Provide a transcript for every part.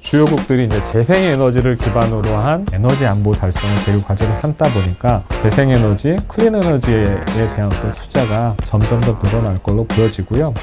주요국들이 이제 재생에너지를 기반으로 한 에너지 안보 달성을 제일 과제로 삼다 보니까 재생에너지, 클린에너지에 대한 어떤 투자가 점점 더 늘어날 걸로 보여지고요.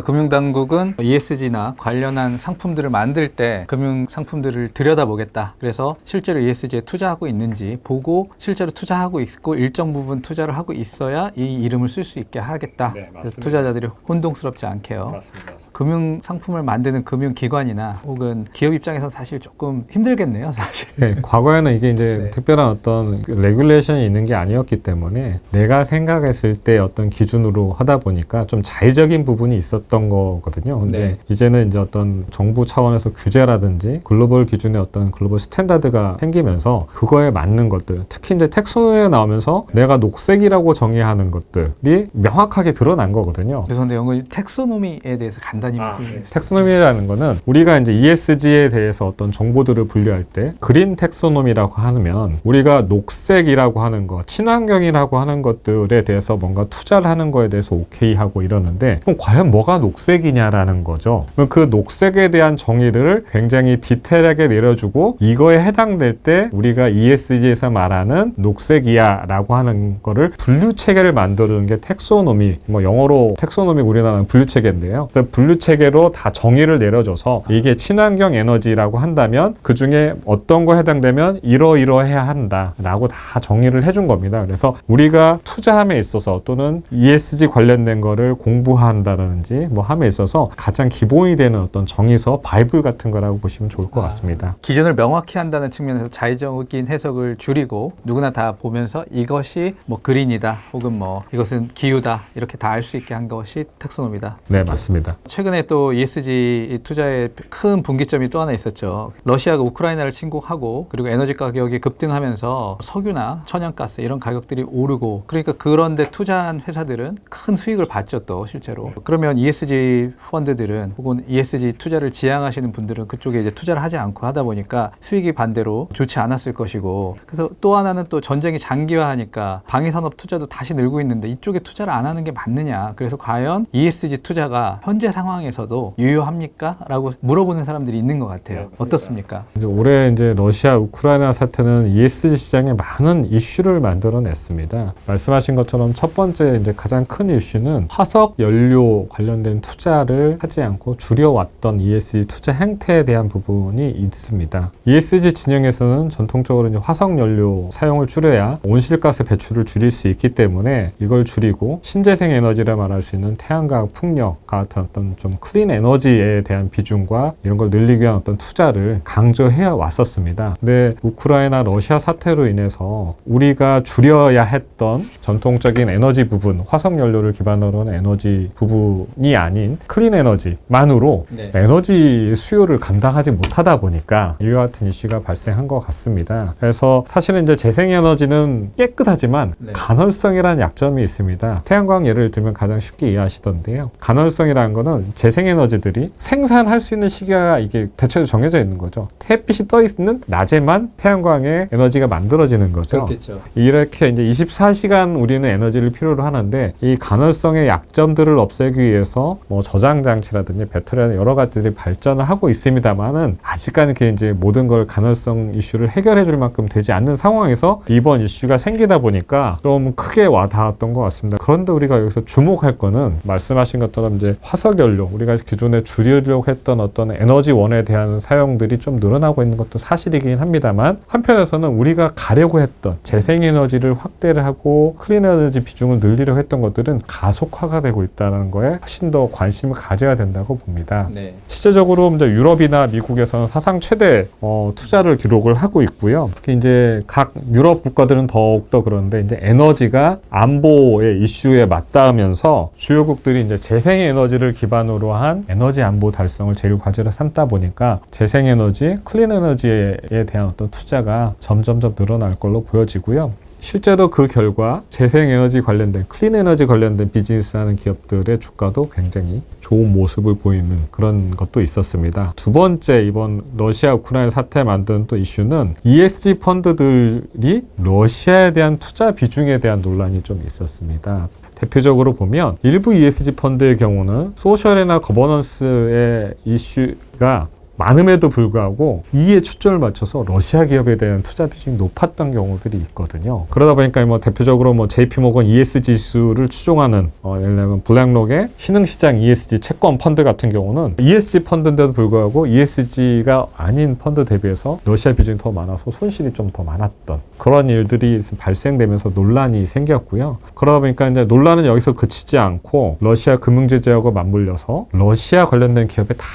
금융당국은 ESG나 관련한 상품들을 만들 때 금융상품들을 들여다보겠다. 그래서 실제로 ESG에 투자하고 있는지 보고 실제로 투자하고 있고 일정 부분 투자를 하고 있어야 이 이름을 쓸 수 있게 하겠다. 네, 그래서 투자자들이 혼동스럽지 않게요. 맞습니다. 금융상품을 만드는 금융기관이나 혹은 기업 입장에서 사실 조금 힘들겠네요. 사실. 네, 과거에는 이게 이제 네. 특별한 어떤 레귤레이션이 있는 게 아니었기 때문에 내가 생각했을 때 어떤 기준으로 하다 보니까 좀 자의적인 부분이 있었던 거거든요. 근데 네. 이제는 이제 어떤 정부 차원에서 규제라든지 글로벌 기준의 어떤 글로벌 스탠다드가 생기면서 그거에 맞는 것들, 특히 이제 텍소노미에 나오면서 내가 녹색이라고 정의하는 것들이 명확하게 드러난 거거든요. 죄송한데 영어 텍소노미에 대해서 간단히 말씀해 주세요. 텍소노미라는 거는 우리가 이제 ESG에 대해서 어떤 정보들을 분류할 때 그린 텍소노미라고 하면 우리가 녹색이라고 하는 거, 친환경이라고 하는 것들에 대해서 뭔가 투자를 하는 거에 대해서 오케이 하고 이러는데 그럼 과연 뭐가 녹색이냐라는 거죠. 그 녹색에 대한 정의를 굉장히 디테일하게 내려주고 이거에 해당될 때 우리가 ESG에서 말하는 녹색이야 라고 하는 거를 분류 체계를 만드는 게 텍소노미, 뭐 영어로 텍소노미 우리나라는 분류 체계인데요. 그래서 분류 체계로 다 정의를 내려줘서 이게 친환경 에너지라고 한다면 그 중에 어떤 거 해당되면 이러이러해야 한다 라고 다 정의를 해준 겁니다. 그래서 우리가 투자함에 있어서 또는 ESG 관련된 거를 공부한다든지 뭐 함에 있어서 가장 기본이 되는 어떤 정의서, 바이블 같은 거라고 보시면 좋을 것 같습니다. 기준을 명확히 한다는 측면에서 자의적인 해석을 줄이고 누구나 다 보면서 이것이 뭐 그린이다 혹은 뭐 이것은 기후다 이렇게 다 알 수 있게 한 것이 텍소노미다. 네, 맞습니다. 최근에 또 ESG 투자에 큰 분기점이 또 하나 있었죠. 러시아가 우크라이나를 침공하고 그리고 에너지 가격이 급등하면서 석유나 천연가스 이런 가격들이 오르고 그러니까 그런데 투자한 회사들은 큰 수익을 봤죠 또 실제로. 그러면 ESG 펀드들은 혹은 ESG 투자를 지향하시는 분들은 그쪽에 이제 투자를 하지 않고 하다 보니까 수익이 반대로 좋지 않았을 것이고 그래서 또 하나는 또 전쟁이 장기화하니까 방위산업 투자도 다시 늘고 있는데 이쪽에 투자를 안 하는 게 맞느냐. 그래서 과연 ESG 투자가 현재 상황에서도 유효합니까? 라고 물어보는 사람들이 있는 것 같아요. 어떻습니까? 이제 올해 이제 러시아 우크라이나 사태는 ESG 시장에 많은 이슈를 만들어냈습니다. 말씀하신 것처럼 첫 번째 이제 가장 큰 이슈는 화석 연료 관련된 투자를 하지 않고 줄여왔던 ESG 투자 행태에 대한 부분이 있습니다. ESG 진영에서는 전통적으로 이제 화석 연료 사용을 줄여야 온실가스 배출을 줄일 수 있기 때문에 이걸 줄이고 신재생 에너지라 말할 수 있는 태양광, 풍력 같은 어떤 좀 클린 에너지에 대한 비중과 이런 걸 늘리기 위한 어떤 투자를 강조해 왔었습니다. 근데 우크라이나 러시아 사태로 인해서 우리가 줄여야 했던 전통적인 에너지 부분, 화석 연료를 기반으로 한 에너지 부분이 아닌 클린 에너지만으로 에너지 수요를 감당하지 못하다 보니까 이와 같은 이슈가 발생한 것 같습니다. 그래서 사실은 이제 재생에너지는 깨끗하지만 간헐성이라는 약점이 있습니다. 태양광 예를 들면 가장 쉽게 이해하시던데요. 간헐성이라는 거는 재생에너지들이 생산할 수 있는 시기가 이게 대체로 정해져 있는 거죠. 햇빛이 떠 있는 낮에만 태양광의 에너지가 만들어지는 거죠. 그렇겠죠. 이렇게 이제 24시간 우리는 에너지를 필요로 하는데 이 간헐성의 약점들을 없애기 위해서 뭐 저장 장치라든지 배터리나 여러 가지들이 발전을 하고 있습니다만은 아직까지 그게 이제 모든 걸 간헐성 이슈를 해결해 줄 만큼 되지 않는 상황에서 이번 이슈가 생기다 보니까 좀 크게 와닿았던 것 같습니다. 그런데 우리가 여기서 주목할 거는 말씀하신 것처럼 이제 화석연료, 우리가 기존에 줄이려고 했던 어떤 에너지원에 대한 사용들이 좀 늘어나고 있는 것도 사실이긴 합니다만 한편에서는 우리가 가려고 했던 재생에너지를 확대를 하고 클린에너지 비중을 늘리려고 했던 것들은 가속화가 되고 있다는 거에 훨씬 더 관심을 가져야 된다고 봅니다. 실제적으로 이제 유럽이나 미국에서는 사상 최대 투자를 기록을 하고 있고요. 이제 각 유럽 국가들은 더욱더 그런데 이제 에너지가 안보의 이슈에 맞닿으면서 주요국들이 이제 재생에너지를 기반으로 한 에너지 안보 달성을 제일 과제로 삼다 보니까 재생에너지, 클린에너지에 대한 어떤 투자가 점점 더 늘어날 걸로 보여지고요. 실제로 그 결과 재생에너지 관련된, 클린에너지 관련된 비즈니스하는 기업들의 주가도 굉장히 좋은 모습을 보이는 그런 것도 있었습니다. 두 번째, 이번 러시아 우크라이나 사태에 만든 또 이슈는 ESG 펀드들이 러시아에 대한 투자 비중에 대한 논란이 좀 있었습니다. 대표적으로 보면 일부 ESG 펀드의 경우는 소셜이나 거버넌스의 이슈가 많음에도 불구하고 이에 초점을 맞춰서 러시아 기업에 대한 투자 비중이 높았던 경우들이 있거든요. 그러다 보니까 뭐 대표적으로 뭐 JP모건 ESG 지수를 추종하는 예를 들면 블랙록의 신흥시장 ESG 채권 펀드 같은 경우는 ESG 펀드인데도 불구하고 ESG가 아닌 펀드 대비해서 러시아 비중이 더 많아서 손실이 좀 더 많았던 그런 일들이 발생되면서 논란이 생겼고요. 그러다 보니까 이제 논란은 여기서 그치지 않고 러시아 금융제재하고 맞물려서 러시아 관련된 기업에 다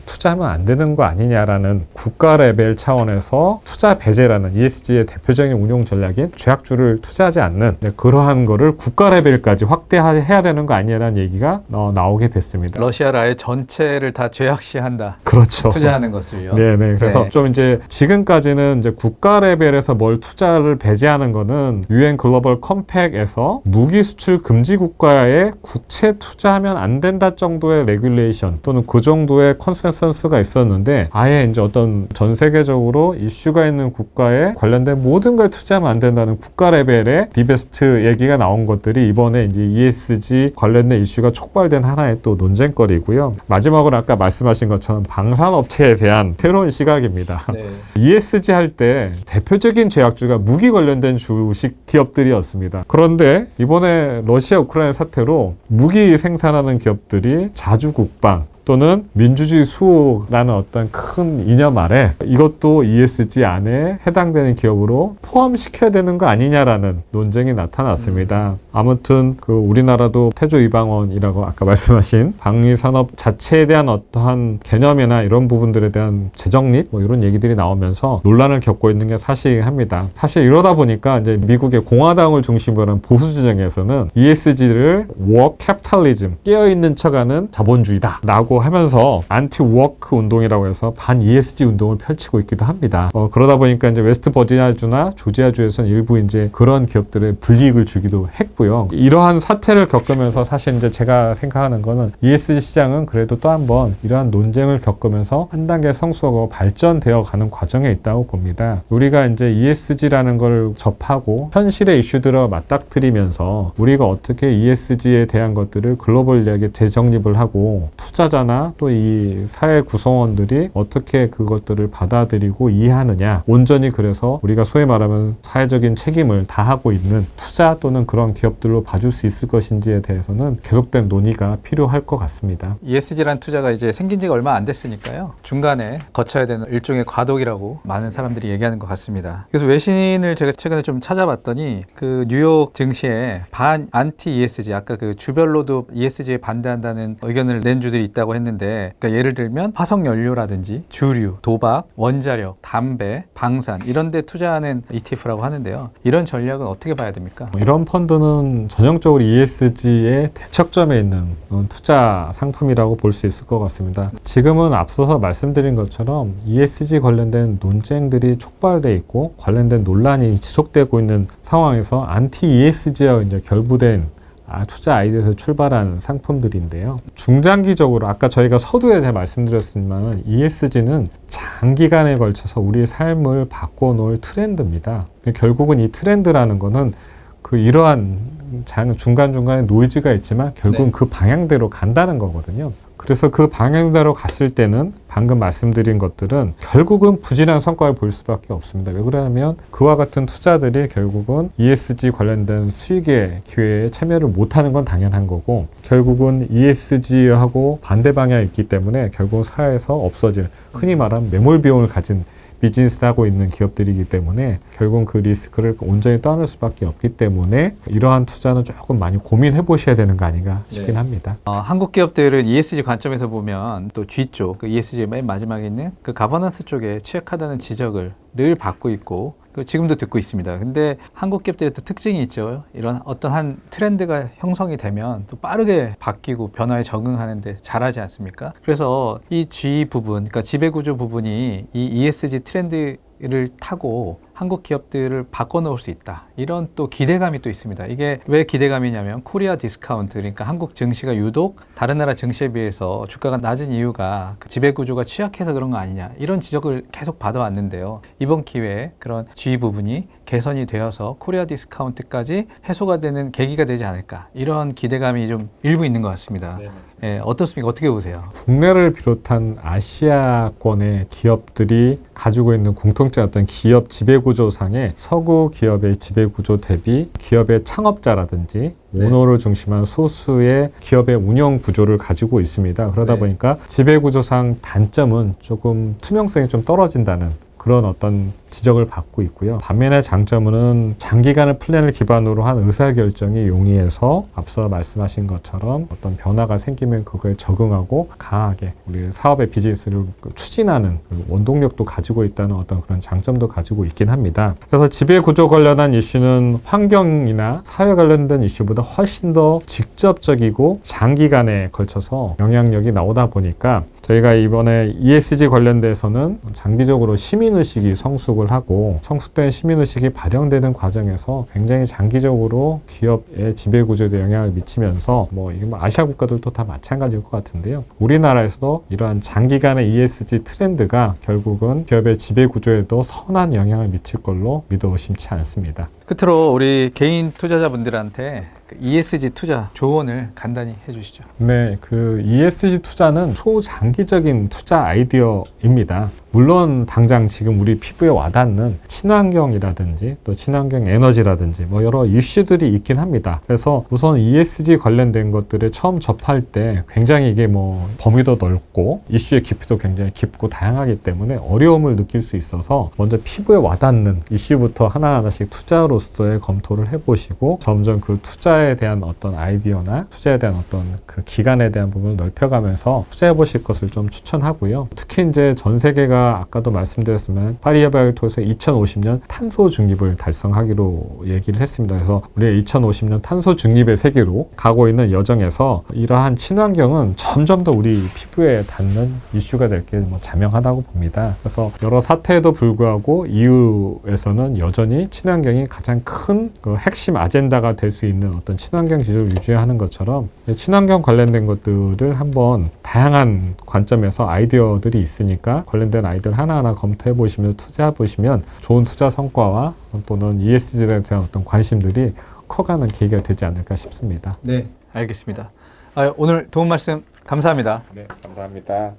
투자하면 안 되는 거 아니냐라는 국가 레벨 차원에서 투자 배제라는 ESG의 대표적인 운용 전략인 죄악주를 투자하지 않는 그러한 거를 국가 레벨까지 확대해야 되는 거 아니냐라는 얘기가 나오게 됐습니다. 러시아를 아예 전체를 다 죄악시한다. 그렇죠. 투자하는 것을요. 네네. 그래서 좀 이제 지금까지는 이제 국가 레벨에서 뭘 투자를 배제하는 거는 UN 글로벌 컴팩에서 무기 수출 금지 국가에 국채 투자하면 안 된다 정도의 레귤레이션 또는 그 정도의 컨센서스가 있었는데 아예 이제 어떤 전 세계적으로 이슈가 있는 국가에 관련된 모든 걸 투자하면 안 된다는 국가 레벨의 디베스트 얘기가 나온 것들이 이번에 이제 ESG 관련된 이슈가 촉발된 하나의 또 논쟁거리고요. 마지막으로 아까 말씀하신 것처럼 방산업체에 대한 새로운 시각입니다. 네. ESG 할 때 대표적인 제약주가 무기 관련된 주식 기업들이었습니다. 그런데 이번에 러시아 우크라이나 사태로 무기 생산하는 기업들이 자주국방 또는 민주주의 수호라는 어떤 큰 이념 아래 이것도 ESG 안에 해당되는 기업으로 포함시켜야 되는 거 아니냐라는 논쟁이 나타났습니다. 아무튼 그 우리나라도 태조 이방원이라고 아까 말씀하신 방위 산업 자체에 대한 어떠한 개념이나 이런 부분들에 대한 재정립 뭐 이런 얘기들이 나오면서 논란을 겪고 있는 게 사실합니다. 사실 이러다 보니까 이제 미국의 공화당을 중심으로 한 보수 진영에서는 ESG를 워크 캐피탈리즘 깨어있는 척하는 자본주의다라고 하면서 안티 워크 운동이라고 해서 반 ESG 운동을 펼치고 있기도 합니다. 그러다 보니까 이제 웨스트 버지니아주나 조지아주에서는 일부 이제 그런 기업들의 불이익을 주기도 했고요. 이러한 사태를 겪으면서 사실 이제 제가 생각하는 거는 ESG 시장은 그래도 또 한 번 이러한 논쟁을 겪으면서 한 단계 성숙하고 발전되어 가는 과정에 있다고 봅니다. 우리가 이제 ESG라는 걸 접하고 현실의 이슈들을 맞닥뜨리면서 우리가 어떻게 ESG에 대한 것들을 글로벌하게 재정립을 하고 투자자나 또 이 사회 구성원들이 어떻게 그것들을 받아들이고 이해하느냐 온전히 그래서 우리가 소위 말하면 사회적인 책임을 다하고 있는 투자 또는 그런 기업들로 봐줄 수 있을 것인지에 대해서는 계속된 논의가 필요할 것 같습니다. ESG란 투자가 이제 생긴 지가 얼마 안 됐으니까요. 중간에 거쳐야 되는 일종의 과도기라고 많은 사람들이 얘기하는 것 같습니다. 그래서 외신을 제가 최근에 좀 찾아봤더니 그 뉴욕 증시에 반 안티 ESG 아까 그 주별로도 ESG에 반대한다는 의견을 낸 주들이 있다고 했는데 그러니까 예를 들면 화석연료라든지 주류, 도박, 원자력, 담배, 방산 이런 데 투자하는 ETF라고 하는데요. 이런 전략은 어떻게 봐야 됩니까? 이런 펀드는 전형적으로 ESG의 대척점에 있는 투자 상품이라고 볼 수 있을 것 같습니다. 지금은 앞서서 말씀드린 것처럼 ESG 관련된 논쟁들이 촉발돼 있고 관련된 논란이 지속되고 있는 상황에서 안티 ESG와 이제 결부된 투자 아이디어에서 출발하는 상품들인데요. 중장기적으로 아까 저희가 서두에 제가 말씀드렸지만 ESG는 장기간에 걸쳐서 우리의 삶을 바꿔놓을 트렌드입니다. 결국은 이 트렌드라는 거는 그 이러한 중간중간에 노이즈가 있지만 결국은 그 방향대로 간다는 거거든요. 그래서 그 방향대로 갔을 때는 방금 말씀드린 것들은 결국은 부진한 성과를 보일 수밖에 없습니다. 왜 그러냐면 그와 같은 투자들이 결국은 ESG 관련된 수익의 기회에 참여를 못하는 건 당연한 거고 결국은 ESG하고 반대 방향이 있기 때문에 결국 사회에서 없어질 흔히 말하는 매몰 비용을 가진 비즈니스를 하고 있는 기업들이기 때문에 결국은 그 리스크를 온전히 떠날 수밖에 없기 때문에 이러한 투자는 조금 많이 고민해 보셔야 되는 거 아닌가 싶긴 합니다. 한국 기업들은 ESG 관점에서 보면 또 G 쪽, 그 ESG 맨 마지막에 있는 그 가버넌스 쪽에 취약하다는 지적을 늘 받고 있고 지금도 듣고 있습니다. 근데 한국 기업들의 또 특징이 있죠. 이런 어떤 한 트렌드가 형성이 되면 또 빠르게 바뀌고 변화에 적응하는데 잘하지 않습니까? 그래서 이 G 부분, 그러니까 지배구조 부분이 이 ESG 트렌드를 타고 한국 기업들을 바꿔놓을 수 있다. 이런 또 기대감이 또 있습니다. 이게 왜 기대감이냐면 코리아 디스카운트, 그러니까 한국 증시가 유독 다른 나라 증시에 비해서 주가가 낮은 이유가 그 지배구조가 취약해서 그런 거 아니냐. 이런 지적을 계속 받아왔는데요. 이번 기회에 그런 G 부분이 개선이 되어서 코리아 디스카운트까지 해소가 되는 계기가 되지 않을까 이런 기대감이 좀 일부 있는 것 같습니다. 네, 맞습니다. 예, 어떻습니까? 어떻게 보세요? 국내를 비롯한 아시아권의 기업들이 가지고 있는 공통점 어떤 기업 지배구조상의 서구 기업의 지배구조 대비 기업의 창업자라든지 네. 모노를 중심한 소수의 기업의 운영 구조를 가지고 있습니다. 그러다 네. 보니까 지배구조상 단점은 조금 투명성이 좀 떨어진다는 그런 어떤 지적을 받고 있고요. 반면에 장점은 장기간의 플랜을 기반으로 한 의사결정이 용이해서 앞서 말씀하신 것처럼 어떤 변화가 생기면 그거에 적응하고 강하게 우리 사업의 비즈니스를 추진하는 그 원동력도 가지고 있다는 어떤 그런 장점도 가지고 있긴 합니다. 그래서 지배구조 관련한 이슈는 환경이나 사회 관련된 이슈보다 훨씬 더 직접적이고 장기간에 걸쳐서 영향력이 나오다 보니까 저희가 이번에 ESG 관련돼서는 장기적으로 시민의식이 성숙을 하고 성숙된 시민의식이 발현되는 과정에서 굉장히 장기적으로 기업의 지배구조에 영향을 미치면서 이게 아시아 국가들도 다 마찬가지일 것 같은데요. 우리나라에서도 이러한 장기간의 ESG 트렌드가 결국은 기업의 지배구조에도 선한 영향을 미칠 걸로 믿어 의심치 않습니다. 끝으로 우리 개인 투자자분들한테 ESG 투자 조언을 간단히 해주시죠. 네, 그 ESG 투자는 초장기적인 투자 아이디어입니다. 물론 당장 지금 우리 피부에 와닿는 친환경이라든지 또 친환경 에너지라든지 여러 이슈들이 있긴 합니다. 그래서 우선 ESG 관련된 것들을 처음 접할 때 굉장히 이게 범위도 넓고 이슈의 깊이도 굉장히 깊고 다양하기 때문에 어려움을 느낄 수 있어서 먼저 피부에 와닿는 이슈부터 하나하나씩 투자로서의 검토를 해보시고 점점 그 투자에 대한 어떤 아이디어나 투자에 대한 어떤 그 기간에 대한 부분을 넓혀가면서 투자해 보실 것을 좀 추천하고요. 특히 이제 전 세계가 아까도 말씀드렸지만 파리 협약을 통해서 2050년 탄소 중립을 달성하기로 얘기를 했습니다. 그래서 우리가 2050년 탄소 중립의 세계로 가고 있는 여정에서 이러한 친환경은 점점 더 우리 피부에 닿는 이슈가 될 게 자명하다고 봅니다. 그래서 여러 사태에도 불구하고 EU에서는 여전히 친환경이 가장 큰 그 핵심 아젠다가 될 수 있는 어떤 친환경 기조를 유지하는 것처럼 친환경 관련된 것들을 한번 다양한 관점에서 아이디어들이 있으니까 관련된 아이디어를 하나하나 검토해 보시면 투자해 보시면 좋은 투자 성과와 또는 ESG에 대한 어떤 관심들이 커가는 계기가 되지 않을까 싶습니다. 네, 알겠습니다. 오늘 도움 말씀 감사합니다. 네, 감사합니다.